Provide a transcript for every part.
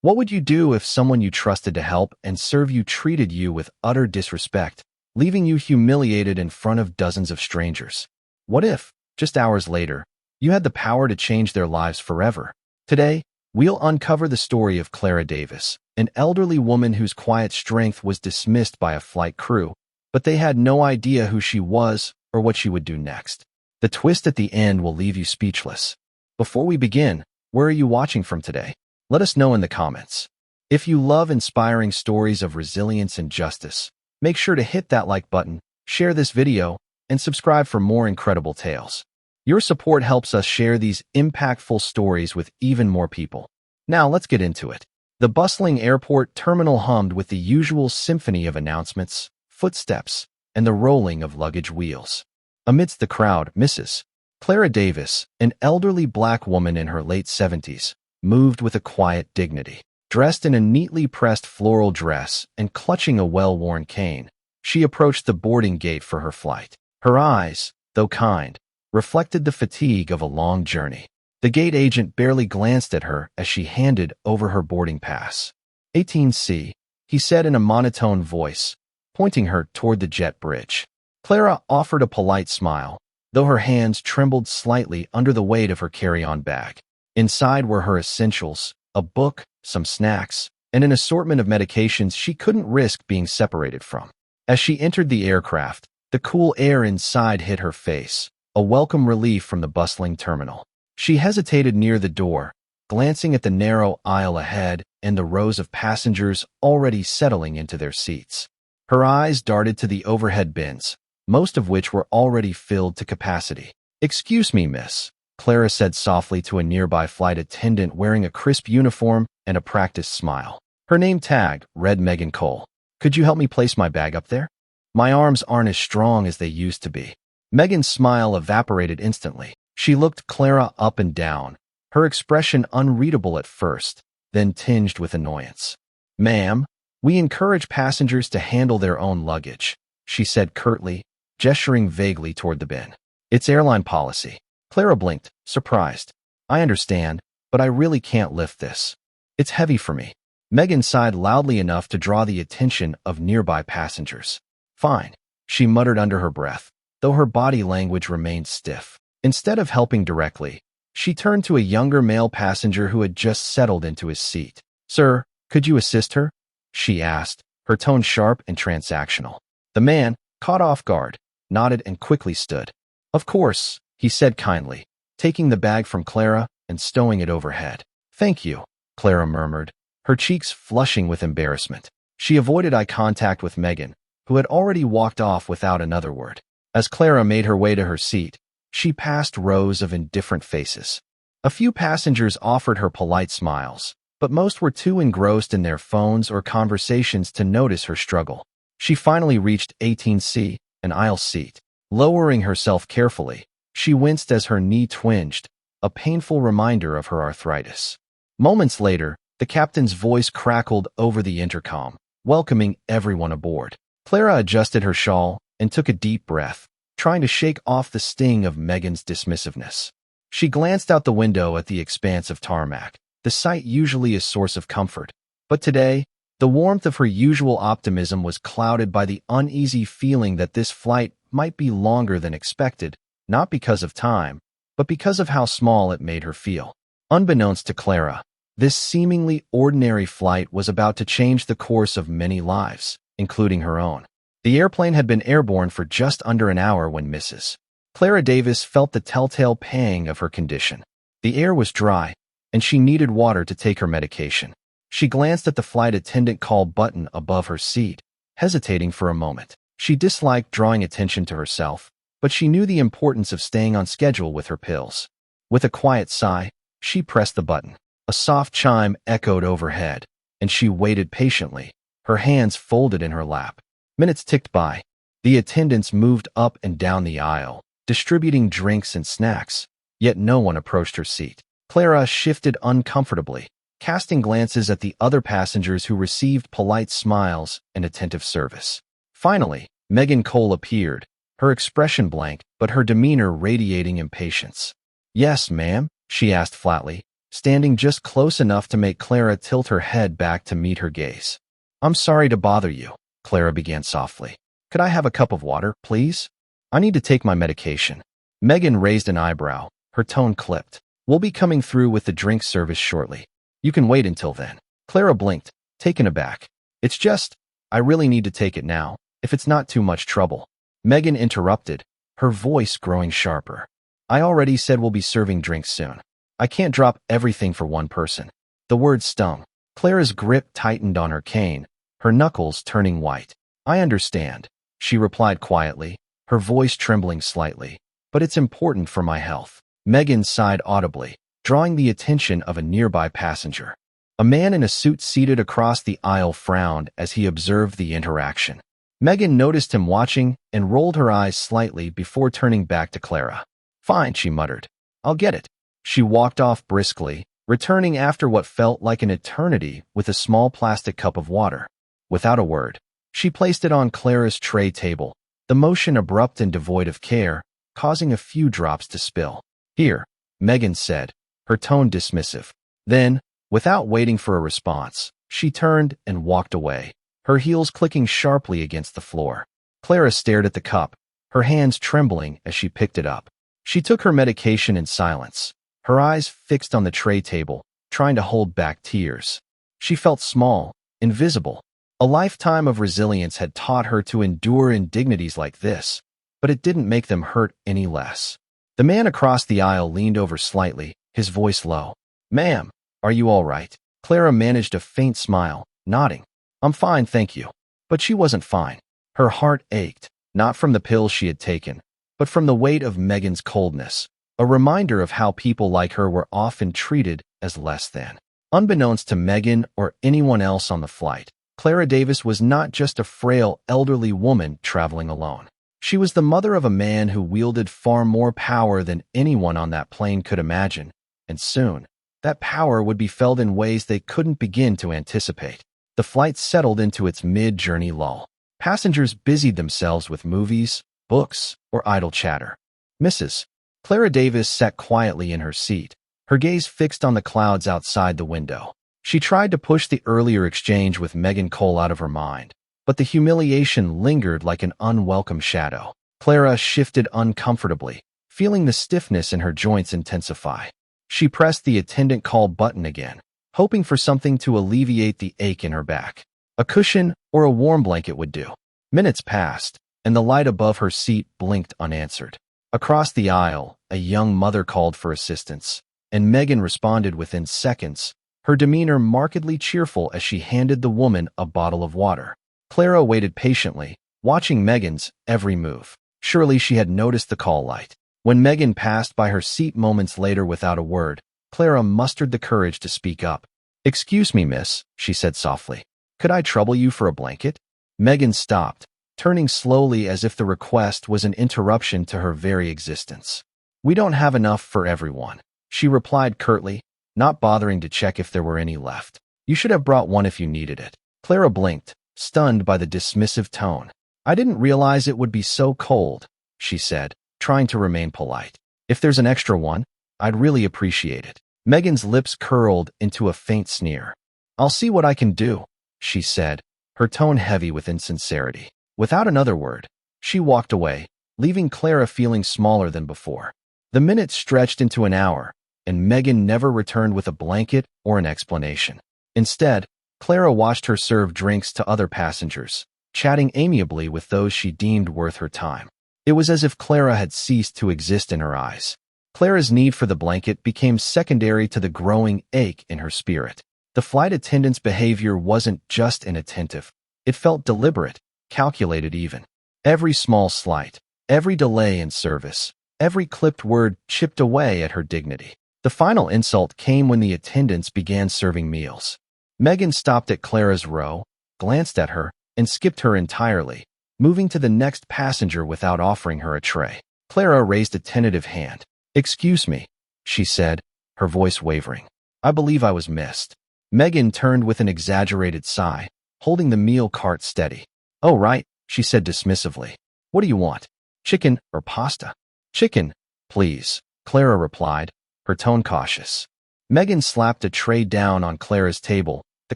What would you do if someone you trusted to help and serve you treated you with utter disrespect, leaving you humiliated in front of dozens of strangers? What if, just hours later, you had the power to change their lives forever? Today, we'll uncover the story of Clara Davis, an elderly woman whose quiet strength was dismissed by a flight crew, but they had no idea who she was or what she would do next. The twist at the end will leave you speechless. Before we begin, where are you watching from today? Let us know in the comments. If you love inspiring stories of resilience and justice, make sure to hit that like button, share this video, and subscribe for more incredible tales. Your support helps us share these impactful stories with even more people. Now let's get into it. The bustling airport terminal hummed with the usual symphony of announcements, footsteps, and the rolling of luggage wheels. Amidst the crowd, Mrs. Clara Davis, an elderly black woman in her late 70s, moved with a quiet dignity. Dressed in a neatly pressed floral dress and clutching a well-worn cane, she approached the boarding gate for her flight. Her eyes, though kind, reflected the fatigue of a long journey. The gate agent barely glanced at her as she handed over her boarding pass. 18C, he said in a monotone voice, pointing her toward the jet bridge. Clara offered a polite smile, though her hands trembled slightly under the weight of her carry-on bag. Inside were her essentials, a book, some snacks, and an assortment of medications she couldn't risk being separated from. As she entered the aircraft, the cool air inside hit her face, a welcome relief from the bustling terminal. She hesitated near the door, glancing at the narrow aisle ahead and the rows of passengers already settling into their seats. Her eyes darted to the overhead bins, most of which were already filled to capacity. "Excuse me, miss," Clara said softly to a nearby flight attendant wearing a crisp uniform and a practiced smile. Her name tag read Megan Cole. "Could you help me place my bag up there? My arms aren't as strong as they used to be." Megan's smile evaporated instantly. She looked Clara up and down, her expression unreadable at first, then tinged with annoyance. "Ma'am, we encourage passengers to handle their own luggage," she said curtly, gesturing vaguely toward the bin. "It's airline policy." Clara blinked, surprised. "I understand, but I really can't lift this. It's heavy for me." Megan sighed loudly enough to draw the attention of nearby passengers. "Fine," she muttered under her breath, though her body language remained stiff. Instead of helping directly, she turned to a younger male passenger who had just settled into his seat. "Sir, could you assist her?" she asked, her tone sharp and transactional. The man, caught off guard, nodded and quickly stood. "Of course," he said kindly, taking the bag from Clara and stowing it overhead. "Thank you," Clara murmured, her cheeks flushing with embarrassment. She avoided eye contact with Megan, who had already walked off without another word. As Clara made her way to her seat, she passed rows of indifferent faces. A few passengers offered her polite smiles, but most were too engrossed in their phones or conversations to notice her struggle. She finally reached 18C, an aisle seat. Lowering herself carefully, she winced as her knee twinged, a painful reminder of her arthritis. Moments later, the captain's voice crackled over the intercom, welcoming everyone aboard. Clara adjusted her shawl and took a deep breath, trying to shake off the sting of Megan's dismissiveness. She glanced out the window at the expanse of tarmac, the sight usually a source of comfort. But today, the warmth of her usual optimism was clouded by the uneasy feeling that this flight might be longer than expected, not because of time, but because of how small it made her feel. Unbeknownst to Clara, this seemingly ordinary flight was about to change the course of many lives, including her own. The airplane had been airborne for just under an hour when Mrs. Clara Davis felt the telltale pang of her condition. The air was dry, and she needed water to take her medication. She glanced at the flight attendant call button above her seat, hesitating for a moment. She disliked drawing attention to herself, but she knew the importance of staying on schedule with her pills. With a quiet sigh, she pressed the button. A soft chime echoed overhead, and she waited patiently, her hands folded in her lap. Minutes ticked by. The attendants moved up and down the aisle, distributing drinks and snacks, yet no one approached her seat. Clara shifted uncomfortably, casting glances at the other passengers who received polite smiles and attentive service. Finally, Megan Cole appeared, her expression blank, but her demeanor radiating impatience. "Yes, ma'am?" she asked flatly, standing just close enough to make Clara tilt her head back to meet her gaze. "I'm sorry to bother you," Clara began softly. "Could I have a cup of water, please? I need to take my medication." Megan raised an eyebrow, her tone clipped. "We'll be coming through with the drink service shortly. You can wait until then." Clara blinked, taken aback. "It's just, I really need to take it now, if it's not too much trouble." Megan interrupted, her voice growing sharper. "I already said we'll be serving drinks soon. I can't drop everything for one person." The word stung. Clara's grip tightened on her cane, her knuckles turning white. "I understand," she replied quietly, her voice trembling slightly. "But it's important for my health." Megan sighed audibly, drawing the attention of a nearby passenger. A man in a suit seated across the aisle frowned as he observed the interaction. Megan noticed him watching and rolled her eyes slightly before turning back to Clara. "Fine," she muttered. "I'll get it." She walked off briskly, returning after what felt like an eternity with a small plastic cup of water. Without a word, she placed it on Clara's tray table, the motion abrupt and devoid of care, causing a few drops to spill. "Here," Megan said, her tone dismissive. Then, without waiting for a response, she turned and walked away, her heels clicking sharply against the floor. Clara stared at the cup, her hands trembling as she picked it up. She took her medication in silence, her eyes fixed on the tray table, trying to hold back tears. She felt small, invisible. A lifetime of resilience had taught her to endure indignities like this, but it didn't make them hurt any less. The man across the aisle leaned over slightly, his voice low. "Ma'am, are you all right?" Clara managed a faint smile, nodding. "I'm fine, thank you." But she wasn't fine. Her heart ached, not from the pills she had taken, but from the weight of Megan's coldness, a reminder of how people like her were often treated as less than. Unbeknownst to Megan or anyone else on the flight, Clara Davis was not just a frail, elderly woman traveling alone. She was the mother of a man who wielded far more power than anyone on that plane could imagine, and soon, that power would be felt in ways they couldn't begin to anticipate. The flight settled into its mid-journey lull. Passengers busied themselves with movies, books, or idle chatter. Mrs. Clara Davis sat quietly in her seat, her gaze fixed on the clouds outside the window. She tried to push the earlier exchange with Megan Cole out of her mind, but the humiliation lingered like an unwelcome shadow. Clara shifted uncomfortably, feeling the stiffness in her joints intensify. She pressed the attendant call button again, hoping for something to alleviate the ache in her back. A cushion or a warm blanket would do. Minutes passed, and the light above her seat blinked unanswered. Across the aisle, a young mother called for assistance, and Megan responded within seconds, her demeanor markedly cheerful as she handed the woman a bottle of water. Clara waited patiently, watching Megan's every move. Surely she had noticed the call light. When Megan passed by her seat moments later without a word, Clara mustered the courage to speak up. "Excuse me, miss," she said softly. "Could I trouble you for a blanket?" Megan stopped, turning slowly as if the request was an interruption to her very existence. "We don't have enough for everyone," she replied curtly, not bothering to check if there were any left. "You should have brought one if you needed it." Clara blinked, stunned by the dismissive tone. "I didn't realize it would be so cold," she said, trying to remain polite. "If there's an extra one, I'd really appreciate it." Megan's lips curled into a faint sneer. "I'll see what I can do," she said, her tone heavy with insincerity. Without another word, she walked away, leaving Clara feeling smaller than before. The minutes stretched into an hour, and Megan never returned with a blanket or an explanation. Instead, Clara watched her serve drinks to other passengers, chatting amiably with those she deemed worth her time. It was as if Clara had ceased to exist in her eyes. Clara's need for the blanket became secondary to the growing ache in her spirit. The flight attendant's behavior wasn't just inattentive. It felt deliberate, calculated even. Every small slight, every delay in service, every clipped word chipped away at her dignity. The final insult came when the attendants began serving meals. Megan stopped at Clara's row, glanced at her, and skipped her entirely, moving to the next passenger without offering her a tray. Clara raised a tentative hand. "Excuse me," she said, her voice wavering. "I believe I was missed." Megan turned with an exaggerated sigh, holding the meal cart steady. "Oh, right," she said dismissively. "What do you want? Chicken or pasta?" "Chicken, please," Clara replied, her tone cautious. Megan slapped a tray down on Clara's table, the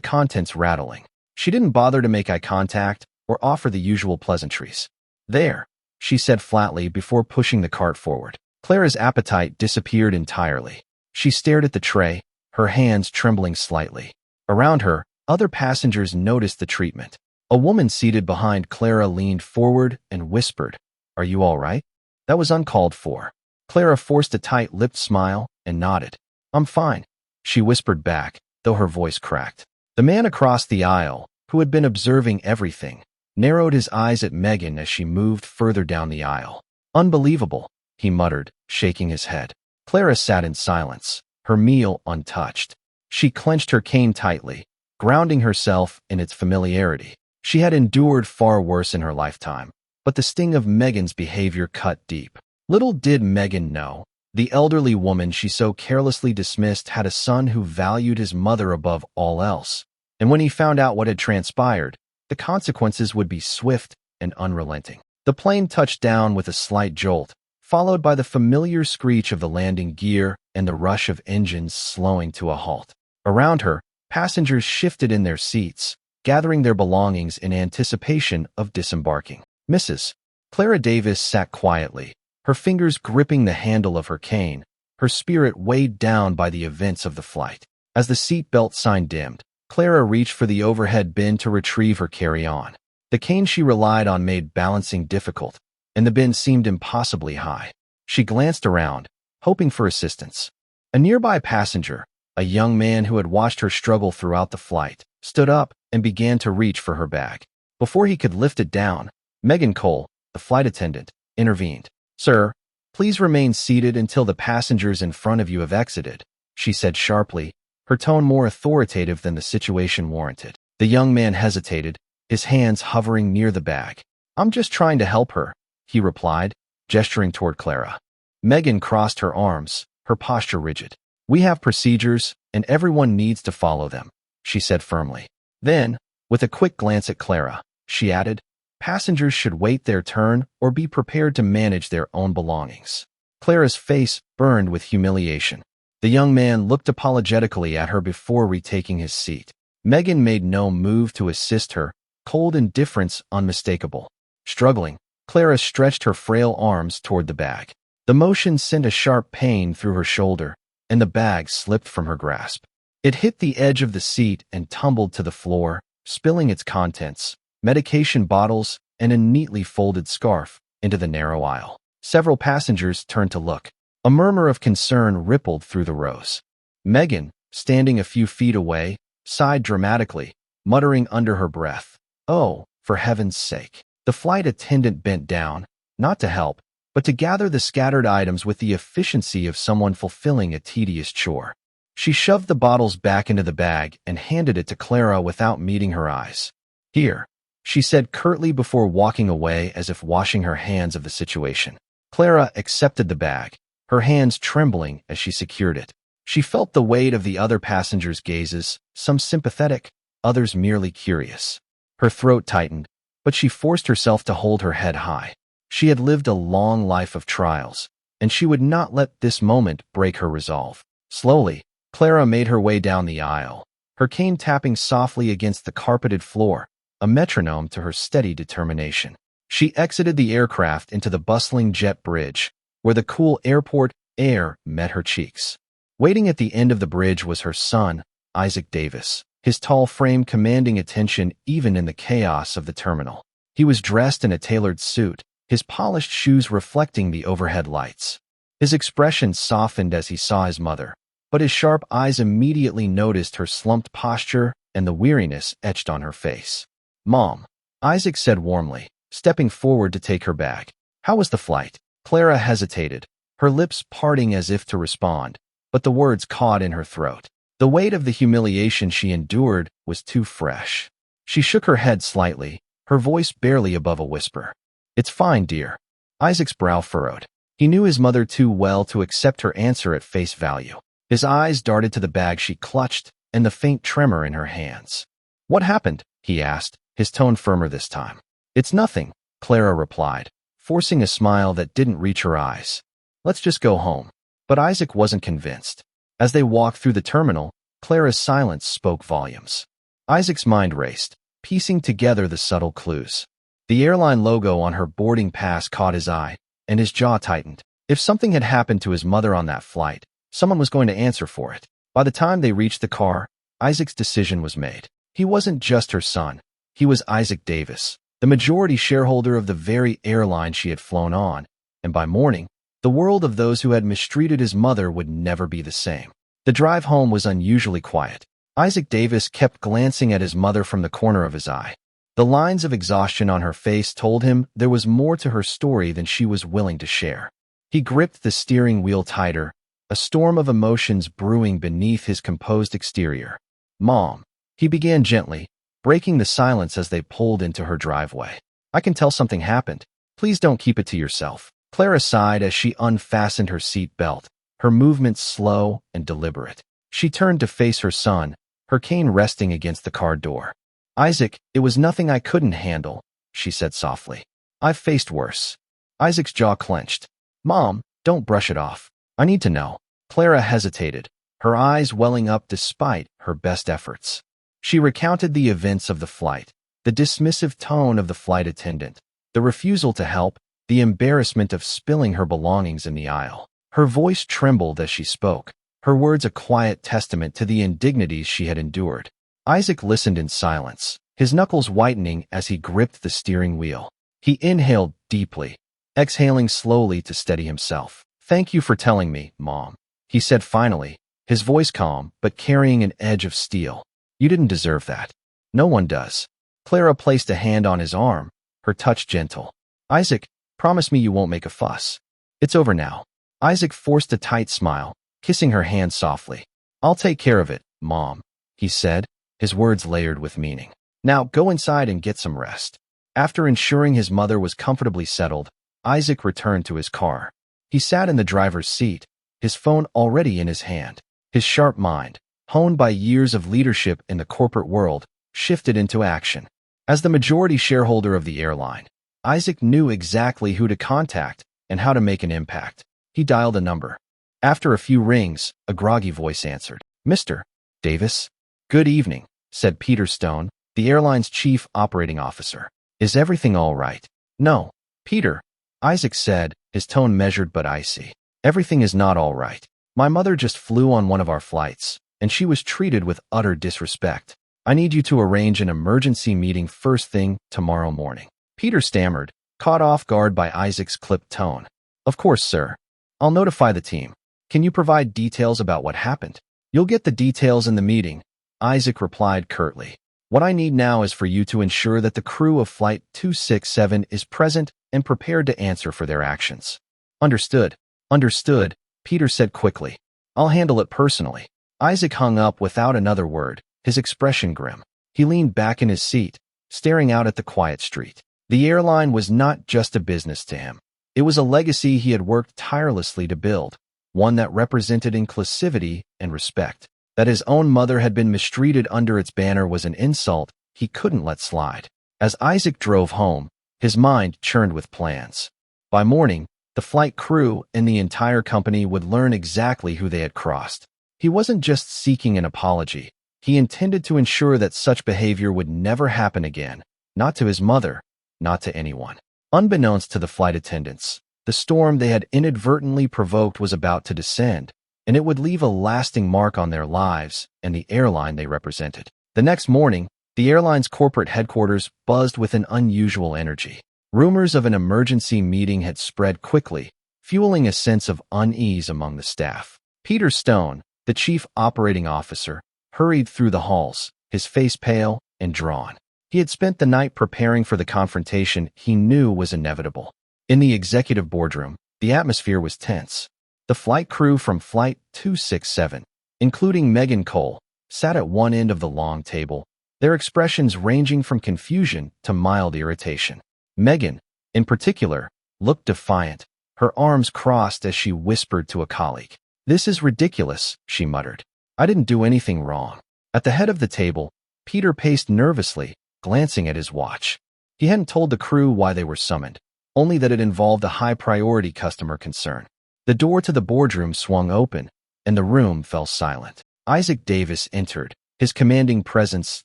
contents rattling. She didn't bother to make eye contact or offer the usual pleasantries. "There," she said flatly before pushing the cart forward. Clara's appetite disappeared entirely. She stared at the tray, her hands trembling slightly. Around her, other passengers noticed the treatment. A woman seated behind Clara leaned forward and whispered, "Are you all right?" That was uncalled for. Clara forced a tight-lipped smile and nodded. "I'm fine," she whispered back, though her voice cracked. The man across the aisle, who had been observing everything, narrowed his eyes at Megan as she moved further down the aisle. "Unbelievable," he muttered, shaking his head. Clara sat in silence, her meal untouched. She clenched her cane tightly, grounding herself in its familiarity. She had endured far worse in her lifetime, but the sting of Megan's behavior cut deep. Little did Megan know, the elderly woman she so carelessly dismissed had a son who valued his mother above all else. And when he found out what had transpired, the consequences would be swift and unrelenting. The plane touched down with a slight jolt, followed by the familiar screech of the landing gear and the rush of engines slowing to a halt. Around her, passengers shifted in their seats, gathering their belongings in anticipation of disembarking. Mrs. Clara Davis sat quietly, her fingers gripping the handle of her cane, her spirit weighed down by the events of the flight. As the seat belt sign dimmed, Clara reached for the overhead bin to retrieve her carry-on. The cane she relied on made balancing difficult, and the bin seemed impossibly high. She glanced around, hoping for assistance. A nearby passenger, a young man who had watched her struggle throughout the flight, stood up and began to reach for her bag. Before he could lift it down, Megan Cole, the flight attendant, intervened. "Sir, please remain seated until the passengers in front of you have exited," she said sharply, her tone more authoritative than the situation warranted. The young man hesitated, his hands hovering near the bag. "I'm just trying to help her," he replied, gesturing toward Clara. Megan crossed her arms, her posture rigid. "We have procedures, and everyone needs to follow them," she said firmly. Then, with a quick glance at Clara, she added, "Passengers should wait their turn or be prepared to manage their own belongings." Clara's face burned with humiliation. The young man looked apologetically at her before retaking his seat. Megan made no move to assist her, cold indifference unmistakable. Struggling, Clara stretched her frail arms toward the bag. The motion sent a sharp pain through her shoulder, and the bag slipped from her grasp. It hit the edge of the seat and tumbled to the floor, spilling its contents, medication bottles, and a neatly folded scarf, into the narrow aisle. Several passengers turned to look. A murmur of concern rippled through the rows. Megan, standing a few feet away, sighed dramatically, muttering under her breath, "Oh, for heaven's sake." The flight attendant bent down, not to help, but to gather the scattered items with the efficiency of someone fulfilling a tedious chore. She shoved the bottles back into the bag and handed it to Clara without meeting her eyes. "Here," she said curtly before walking away as if washing her hands of the situation. Clara accepted the bag, her hands trembling as she secured it. She felt the weight of the other passengers' gazes, some sympathetic, others merely curious. Her throat tightened, but she forced herself to hold her head high. She had lived a long life of trials, and she would not let this moment break her resolve. Slowly, Clara made her way down the aisle, her cane tapping softly against the carpeted floor, a metronome to her steady determination. She exited the aircraft into the bustling jet bridge, where the cool airport air met her cheeks. Waiting at the end of the bridge was her son, Isaac Davis, his tall frame commanding attention even in the chaos of the terminal. He was dressed in a tailored suit, his polished shoes reflecting the overhead lights. His expression softened as he saw his mother, but his sharp eyes immediately noticed her slumped posture and the weariness etched on her face. "Mom," Isaac said warmly, stepping forward to take her bag. "How was the flight?" Clara hesitated, her lips parting as if to respond, but the words caught in her throat. The weight of the humiliation she endured was too fresh. She shook her head slightly, her voice barely above a whisper. "It's fine, dear." Isaac's brow furrowed. He knew his mother too well to accept her answer at face value. His eyes darted to the bag she clutched and the faint tremor in her hands. "What happened?" he asked, his tone firmer this time. "It's nothing," Clara replied, forcing a smile that didn't reach her eyes. "Let's just go home." But Isaac wasn't convinced. As they walked through the terminal, Clara's silence spoke volumes. Isaac's mind raced, piecing together the subtle clues. The airline logo on her boarding pass caught his eye, and his jaw tightened. If something had happened to his mother on that flight, someone was going to answer for it. By the time they reached the car, Isaac's decision was made. He wasn't just her son. He was Isaac Davis, the majority shareholder of the very airline she had flown on, and by morning, the world of those who had mistreated his mother would never be the same. The drive home was unusually quiet. Isaac Davis kept glancing at his mother from the corner of his eye. The lines of exhaustion on her face told him there was more to her story than she was willing to share. He gripped the steering wheel tighter, a storm of emotions brewing beneath his composed exterior. "Mom," he began gently, breaking the silence as they pulled into her driveway. "I can tell something happened. Please don't keep it to yourself." Clara sighed as she unfastened her seat belt, her movements slow and deliberate. She turned to face her son, her cane resting against the car door. "Isaac, it was nothing I couldn't handle," she said softly. "I've faced worse." Isaac's jaw clenched. "Mom, don't brush it off. I need to know." Clara hesitated, her eyes welling up despite her best efforts. She recounted the events of the flight, the dismissive tone of the flight attendant, the refusal to help, the embarrassment of spilling her belongings in the aisle. Her voice trembled as she spoke, her words a quiet testament to the indignities she had endured. Isaac listened in silence, his knuckles whitening as he gripped the steering wheel. He inhaled deeply, exhaling slowly to steady himself. "Thank you for telling me, Mom," he said finally, his voice calm but carrying an edge of steel. "You didn't deserve that. No one does." Clara placed a hand on his arm, her touch gentle. "Isaac, promise me you won't make a fuss. It's over now." Isaac forced a tight smile, kissing her hand softly. "I'll take care of it, Mom," he said, his words layered with meaning. "Now go inside and get some rest." After ensuring his mother was comfortably settled, Isaac returned to his car. He sat in the driver's seat, his phone already in his hand. His sharp mind, honed by years of leadership in the corporate world, shifted into action. As the majority shareholder of the airline, Isaac knew exactly who to contact and how to make an impact. He dialed a number. After a few rings, a groggy voice answered. "Mr. Davis?" "Good evening," said Peter Stone, the airline's chief operating officer. "Is everything all right?" "No, Peter," Isaac said, his tone measured but icy. "Everything is not all right. My mother just flew on one of our flights, and she was treated with utter disrespect. I need you to arrange an emergency meeting first thing tomorrow morning." Peter stammered, caught off guard by Isaac's clipped tone. "Of course, sir. I'll notify the team. Can you provide details about what happened?" "You'll get the details in the meeting," Isaac replied curtly. "What I need now is for you to ensure that the crew of Flight 267 is present and prepared to answer for their actions." "Understood. Understood," Peter said quickly. "I'll handle it personally." Isaac hung up without another word, his expression grim. He leaned back in his seat, staring out at the quiet street. The airline was not just a business to him. It was a legacy he had worked tirelessly to build, one that represented inclusivity and respect. That his own mother had been mistreated under its banner was an insult he couldn't let slide. As Isaac drove home, his mind churned with plans. By morning, the flight crew and the entire company would learn exactly who they had crossed. He wasn't just seeking an apology. He intended to ensure that such behavior would never happen again, not to his mother, not to anyone. Unbeknownst to the flight attendants, the storm they had inadvertently provoked was about to descend, and it would leave a lasting mark on their lives and the airline they represented. The next morning, the airline's corporate headquarters buzzed with an unusual energy. Rumors of an emergency meeting had spread quickly, fueling a sense of unease among the staff. Peter Stone, the chief operating officer, hurried through the halls, his face pale and drawn. He had spent the night preparing for the confrontation he knew was inevitable. In the executive boardroom, the atmosphere was tense. The flight crew from Flight 267, including Megan Cole, sat at one end of the long table, their expressions ranging from confusion to mild irritation. Megan, in particular, looked defiant, her arms crossed as she whispered to a colleague. "This is ridiculous," she muttered. "I didn't do anything wrong." At the head of the table, Peter paced nervously, glancing at his watch. He hadn't told the crew why they were summoned, only that it involved a high-priority customer concern. The door to the boardroom swung open, and the room fell silent. Isaac Davis entered, his commanding presence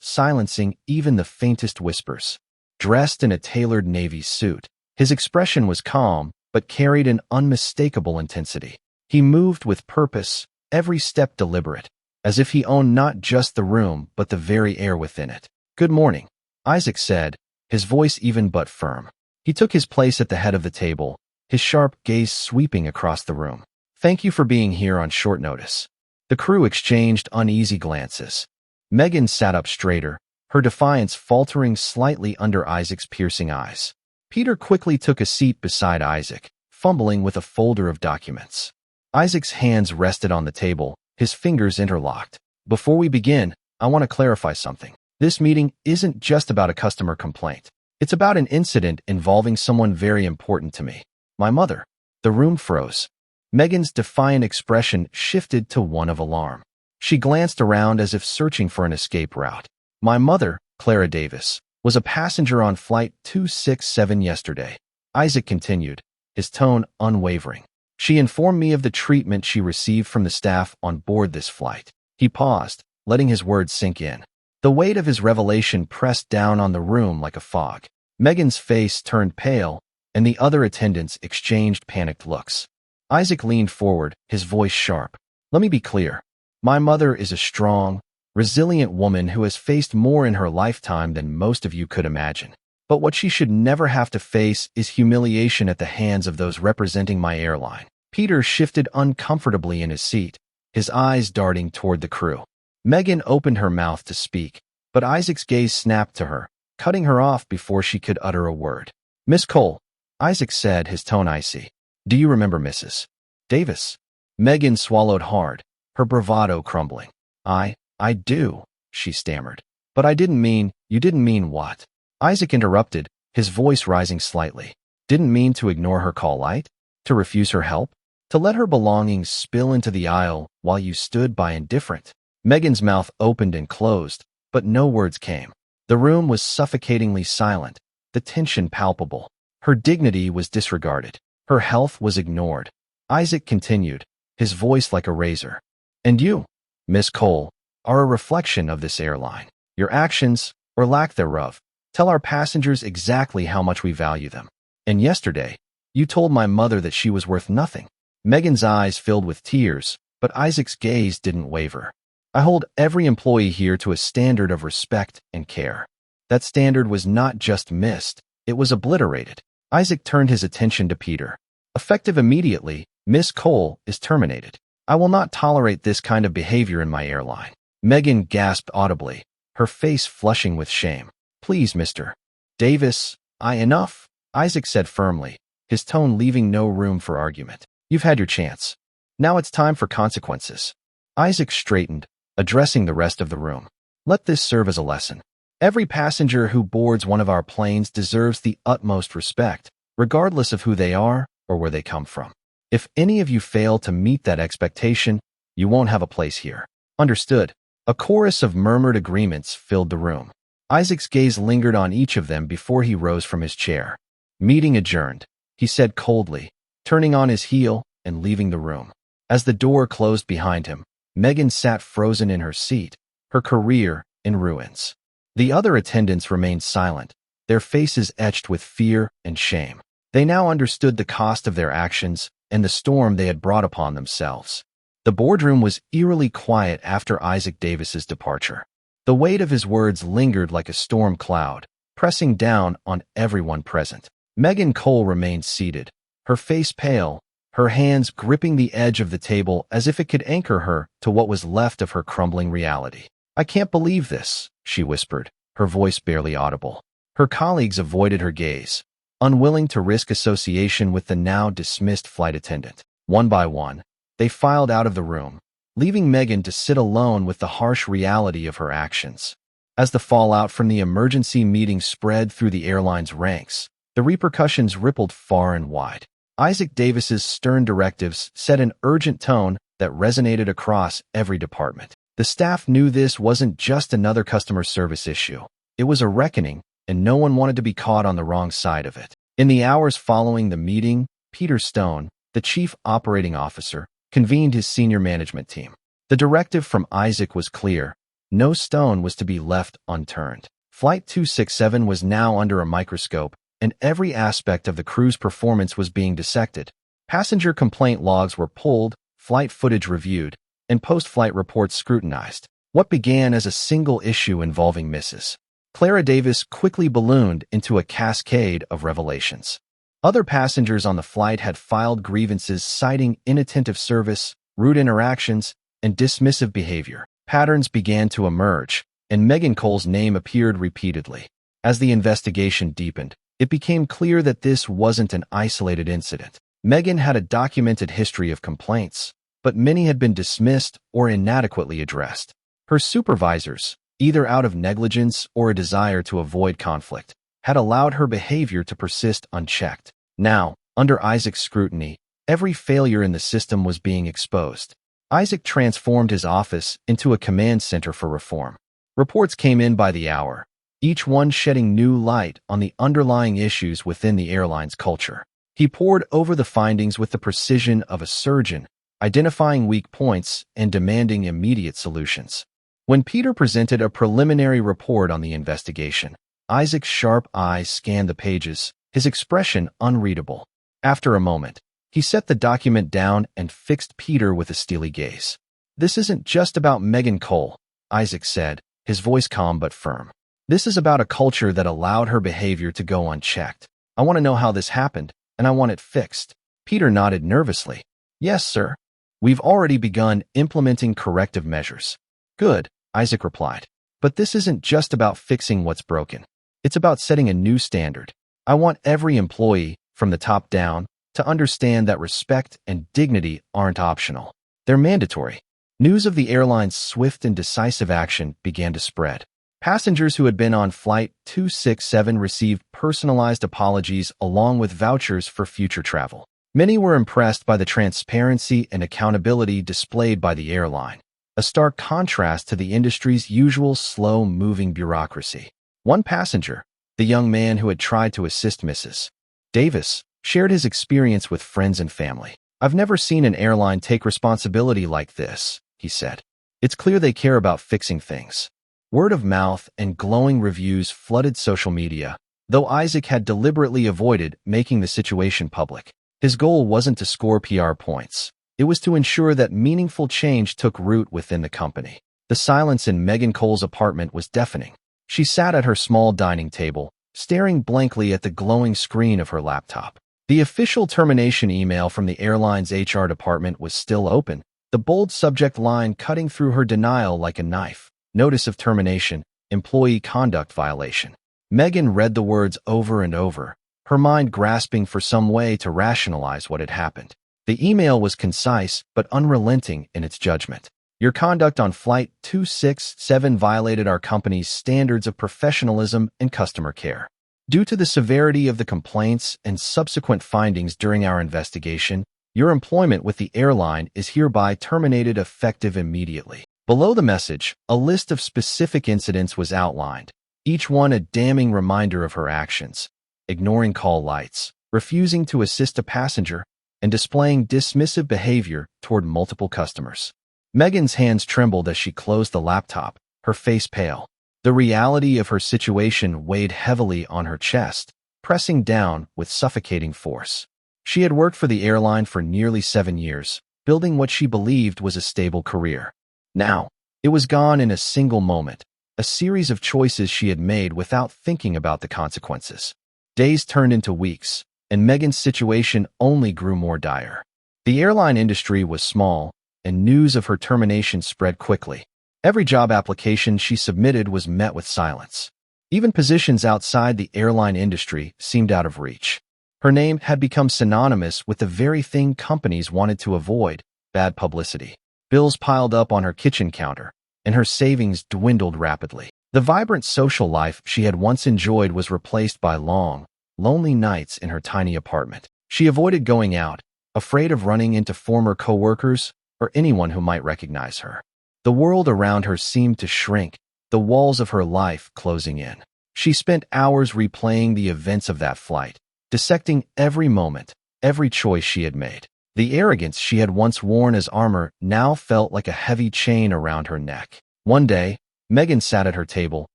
silencing even the faintest whispers. Dressed in a tailored navy suit, his expression was calm but carried an unmistakable intensity. He moved with purpose, every step deliberate, as if he owned not just the room but the very air within it. "Good morning," Isaac said, his voice even but firm. He took his place at the head of the table, his sharp gaze sweeping across the room. "Thank you for being here on short notice." The crew exchanged uneasy glances. Megan sat up straighter, her defiance faltering slightly under Isaac's piercing eyes. Peter quickly took a seat beside Isaac, fumbling with a folder of documents. Isaac's hands rested on the table, his fingers interlocked. "Before we begin, I want to clarify something. This meeting isn't just about a customer complaint. It's about an incident involving someone very important to me. My mother." The room froze. Megan's defiant expression shifted to one of alarm. She glanced around as if searching for an escape route. "My mother, Clara Davis, was a passenger on Flight 267 yesterday," Isaac continued, his tone unwavering. "She informed me of the treatment she received from the staff on board this flight." He paused, letting his words sink in. The weight of his revelation pressed down on the room like a fog. Megan's face turned pale, and the other attendants exchanged panicked looks. Isaac leaned forward, his voice sharp. "Let me be clear. My mother is a strong, resilient woman who has faced more in her lifetime than most of you could imagine. But what she should never have to face is humiliation at the hands of those representing my airline." Peter shifted uncomfortably in his seat, his eyes darting toward the crew. Megan opened her mouth to speak, but Isaac's gaze snapped to her, cutting her off before she could utter a word. "Miss Cole," Isaac said, his tone icy. "Do you remember Mrs. Davis?" Megan swallowed hard, her bravado crumbling. I do," she stammered. "But I didn't mean—" "You didn't mean what?" Isaac interrupted, his voice rising slightly. "Didn't mean to ignore her call light? To refuse her help? To let her belongings spill into the aisle while you stood by indifferent?" Megan's mouth opened and closed, but no words came. The room was suffocatingly silent, the tension palpable. Her dignity was disregarded. Her health was ignored. Isaac continued, his voice like a razor. "And you, Miss Cole, are a reflection of this airline. Your actions, or lack thereof, tell our passengers exactly how much we value them. And yesterday, you told my mother that she was worth nothing." Megan's eyes filled with tears, but Isaac's gaze didn't waver. "I hold every employee here to a standard of respect and care. That standard was not just missed, it was obliterated." Isaac turned his attention to Peter. "Effective immediately, Miss Cole is terminated. I will not tolerate this kind of behavior in my airline." Megan gasped audibly, her face flushing with shame. "Please, Mr. Davis, enough," Isaac said firmly, his tone leaving no room for argument. "You've had your chance. Now it's time for consequences." Isaac straightened, addressing the rest of the room. "Let this serve as a lesson. Every passenger who boards one of our planes deserves the utmost respect, regardless of who they are or where they come from. If any of you fail to meet that expectation, you won't have a place here. Understood?" A chorus of murmured agreements filled the room. Isaac's gaze lingered on each of them before he rose from his chair. "Meeting adjourned," he said coldly, turning on his heel and leaving the room. As the door closed behind him, Megan sat frozen in her seat, her career in ruins. The other attendants remained silent, their faces etched with fear and shame. They now understood the cost of their actions and the storm they had brought upon themselves. The boardroom was eerily quiet after Isaac Davis's departure. The weight of his words lingered like a storm cloud, pressing down on everyone present. Megan Cole remained seated, her face pale, her hands gripping the edge of the table as if it could anchor her to what was left of her crumbling reality. "I can't believe this," she whispered, her voice barely audible. Her colleagues avoided her gaze, unwilling to risk association with the now dismissed flight attendant. One by one, they filed out of the room, leaving Megan to sit alone with the harsh reality of her actions. As the fallout from the emergency meeting spread through the airline's ranks, the repercussions rippled far and wide. Isaac Davis's stern directives set an urgent tone that resonated across every department. The staff knew this wasn't just another customer service issue. It was a reckoning, and no one wanted to be caught on the wrong side of it. In the hours following the meeting, Peter Stone, the chief operating officer, convened his senior management team. The directive from Isaac was clear. No stone was to be left unturned. Flight 267 was now under a microscope, and every aspect of the crew's performance was being dissected. Passenger complaint logs were pulled, flight footage reviewed, and post-flight reports scrutinized. What began as a single issue involving Mrs. Clara Davis quickly ballooned into a cascade of revelations. Other passengers on the flight had filed grievances citing inattentive service, rude interactions, and dismissive behavior. Patterns began to emerge, and Megan Cole's name appeared repeatedly. As the investigation deepened, it became clear that this wasn't an isolated incident. Megan had a documented history of complaints, but many had been dismissed or inadequately addressed. Her supervisors, either out of negligence or a desire to avoid conflict, had allowed her behavior to persist unchecked. Now, under Isaac's scrutiny, every failure in the system was being exposed. Isaac transformed his office into a command center for reform. Reports came in by the hour, each one shedding new light on the underlying issues within the airline's culture. He pored over the findings with the precision of a surgeon, identifying weak points and demanding immediate solutions. When Peter presented a preliminary report on the investigation, Isaac's sharp eyes scanned the pages, his expression unreadable. After a moment, he set the document down and fixed Peter with a steely gaze. "This isn't just about Megan Cole," Isaac said, his voice calm but firm. "This is about a culture that allowed her behavior to go unchecked. I want to know how this happened, and I want it fixed." Peter nodded nervously. "Yes, sir. We've already begun implementing corrective measures." "Good," Isaac replied. "But this isn't just about fixing what's broken. It's about setting a new standard. I want every employee, from the top down, to understand that respect and dignity aren't optional. They're mandatory." News of the airline's swift and decisive action began to spread. Passengers who had been on Flight 267 received personalized apologies along with vouchers for future travel. Many were impressed by the transparency and accountability displayed by the airline, a stark contrast to the industry's usual slow-moving bureaucracy. One passenger, the young man who had tried to assist Mrs. Davis, shared his experience with friends and family. "I've never seen an airline take responsibility like this," he said. "It's clear they care about fixing things." Word of mouth and glowing reviews flooded social media, though Isaac had deliberately avoided making the situation public. His goal wasn't to score PR points. It was to ensure that meaningful change took root within the company. The silence in Megan Cole's apartment was deafening. She sat at her small dining table, staring blankly at the glowing screen of her laptop. The official termination email from the airline's HR department was still open, the bold subject line cutting through her denial like a knife. "Notice of termination, employee conduct violation." Megan read the words over and over, her mind grasping for some way to rationalize what had happened. The email was concise but unrelenting in its judgment. "Your conduct on Flight 267 violated our company's standards of professionalism and customer care. Due to the severity of the complaints and subsequent findings during our investigation, your employment with the airline is hereby terminated effective immediately." Below the message, a list of specific incidents was outlined, each one a damning reminder of her actions: ignoring call lights, refusing to assist a passenger, and displaying dismissive behavior toward multiple customers. Megan's hands trembled as she closed the laptop, her face pale. The reality of her situation weighed heavily on her chest, pressing down with suffocating force. She had worked for the airline for nearly 7 years, building what she believed was a stable career. Now, it was gone in a single moment, a series of choices she had made without thinking about the consequences. Days turned into weeks, and Megan's situation only grew more dire. The airline industry was small, and news of her termination spread quickly. Every job application she submitted was met with silence. Even positions outside the airline industry seemed out of reach. Her name had become synonymous with the very thing companies wanted to avoid: bad publicity. Bills piled up on her kitchen counter, and her savings dwindled rapidly. The vibrant social life she had once enjoyed was replaced by long, lonely nights in her tiny apartment. She avoided going out, afraid of running into former coworkers or anyone who might recognize her. The world around her seemed to shrink, the walls of her life closing in. She spent hours replaying the events of that flight, dissecting every moment, every choice she had made. The arrogance she had once worn as armor now felt like a heavy chain around her neck. One day, Megan sat at her table,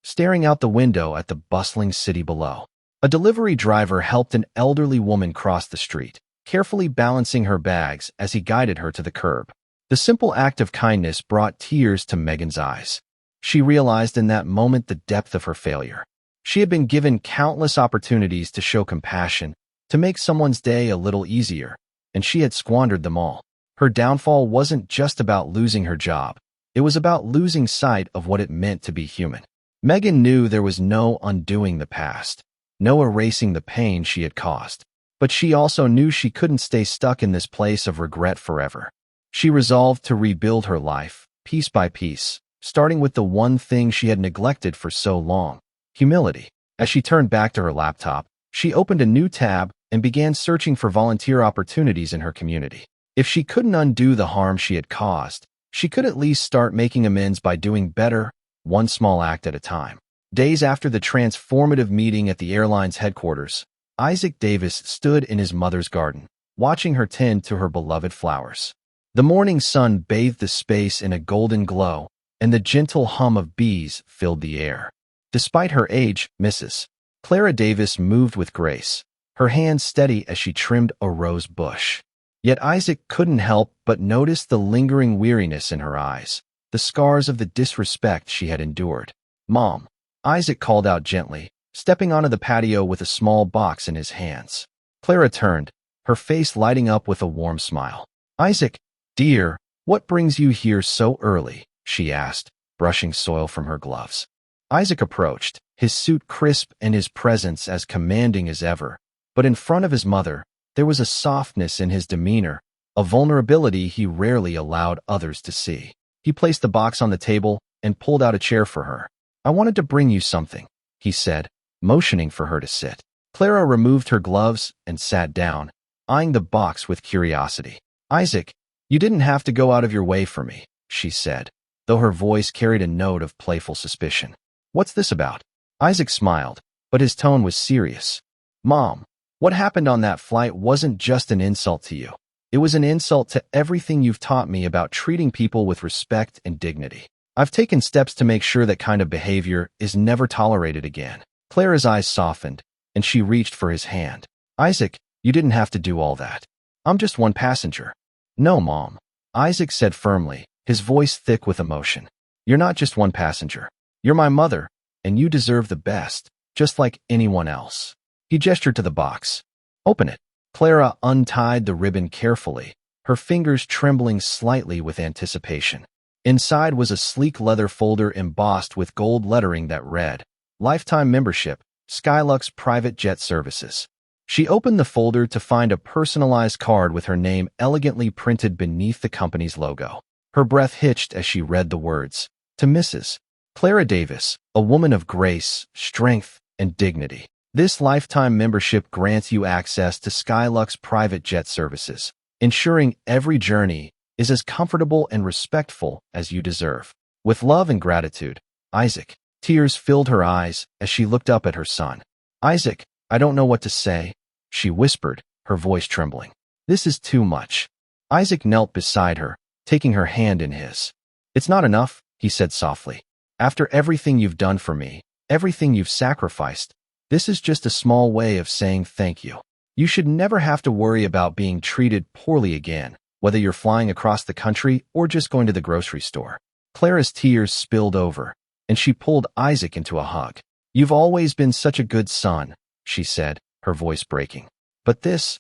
staring out the window at the bustling city below. A delivery driver helped an elderly woman cross the street, carefully balancing her bags as he guided her to the curb. The simple act of kindness brought tears to Megan's eyes. She realized in that moment the depth of her failure. She had been given countless opportunities to show compassion, to make someone's day a little easier, and she had squandered them all. Her downfall wasn't just about losing her job. It was about losing sight of what it meant to be human. Megan knew there was no undoing the past, no erasing the pain she had caused. But she also knew she couldn't stay stuck in this place of regret forever. She resolved to rebuild her life, piece by piece, starting with the one thing she had neglected for so long: humility. As she turned back to her laptop, she opened a new tab and began searching for volunteer opportunities in her community. If she couldn't undo the harm she had caused, she could at least start making amends by doing better, one small act at a time. Days after the transformative meeting at the airline's headquarters, Isaac Davis stood in his mother's garden, watching her tend to her beloved flowers. The morning sun bathed the space in a golden glow, and the gentle hum of bees filled the air. Despite her age, Mrs. Clara Davis moved with grace, her hands steady as she trimmed a rose bush. Yet Isaac couldn't help but notice the lingering weariness in her eyes, the scars of the disrespect she had endured. "Mom," Isaac called out gently, stepping onto the patio with a small box in his hands. Clara turned, her face lighting up with a warm smile. "Isaac, dear, what brings you here so early?" she asked, brushing soil from her gloves. Isaac approached, his suit crisp and his presence as commanding as ever. But in front of his mother, there was a softness in his demeanor, a vulnerability he rarely allowed others to see. He placed the box on the table and pulled out a chair for her. "I wanted to bring you something," he said, motioning for her to sit. Clara removed her gloves and sat down, eyeing the box with curiosity. "Isaac, you didn't have to go out of your way for me," she said, though her voice carried a note of playful suspicion. "What's this about?" Isaac smiled, but his tone was serious. "Mom, what happened on that flight wasn't just an insult to you. It was an insult to everything you've taught me about treating people with respect and dignity. I've taken steps to make sure that kind of behavior is never tolerated again." Clara's eyes softened, and she reached for his hand. "Isaac, you didn't have to do all that. I'm just one passenger." "No, Mom," Isaac said firmly, his voice thick with emotion. "You're not just one passenger. You're my mother, and you deserve the best, just like anyone else." He gestured to the box. "Open it." Clara untied the ribbon carefully, her fingers trembling slightly with anticipation. Inside was a sleek leather folder embossed with gold lettering that read, "Lifetime Membership, Skylux Private Jet Services." She opened the folder to find a personalized card with her name elegantly printed beneath the company's logo. Her breath hitched as she read the words, "To Mrs. Clara Davis, a woman of grace, strength, and dignity. This lifetime membership grants you access to Skylux Private Jet Services, ensuring every journey is as comfortable and respectful as you deserve. With love and gratitude, Isaac." Tears filled her eyes as she looked up at her son. "Isaac, I don't know what to say," she whispered, her voice trembling. "This is too much." Isaac knelt beside her, taking her hand in his. "It's not enough," he said softly. "After everything you've done for me, everything you've sacrificed, this is just a small way of saying thank you. You should never have to worry about being treated poorly again, whether you're flying across the country or just going to the grocery store." Clara's tears spilled over, and she pulled Isaac into a hug. "You've always been such a good son," she said, her voice breaking. "But this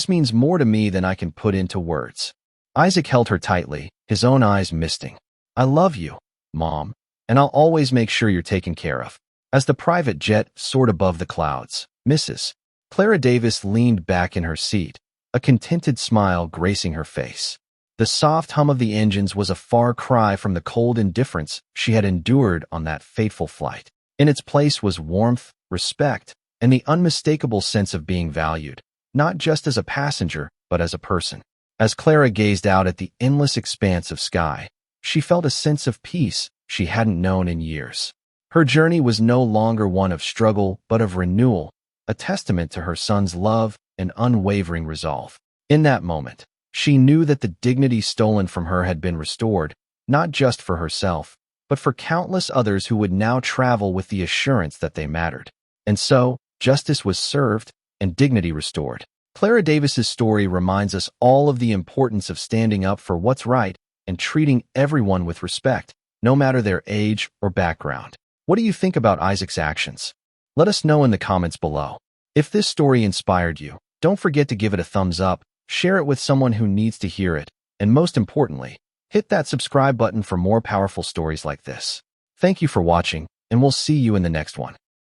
means more to me than I can put into words." Isaac held her tightly, his own eyes misting. "I love you, Mom, and I'll always make sure you're taken care of." As the private jet soared above the clouds, Mrs. Clara Davis leaned back in her seat, a contented smile gracing her face. The soft hum of the engines was a far cry from the cold indifference she had endured on that fateful flight. In its place was warmth, respect, and the unmistakable sense of being valued, not just as a passenger, but as a person. As Clara gazed out at the endless expanse of sky, she felt a sense of peace she hadn't known in years. Her journey was no longer one of struggle, but of renewal, a testament to her son's love and unwavering resolve. In that moment, She knew that the dignity stolen from her had been restored, not just for herself, but for countless others who would now travel with the assurance that they mattered. And so, justice was served and dignity restored. Clara Davis's story reminds us all of the importance of standing up for what's right and treating everyone with respect, no matter their age or background. What do you think about Isaac's actions? Let us know in the comments below. If this story inspired you, don't forget to give it a thumbs up, share it with someone who needs to hear it, and most importantly, hit that subscribe button for more powerful stories like this. Thank you for watching, and we'll see you in the next one.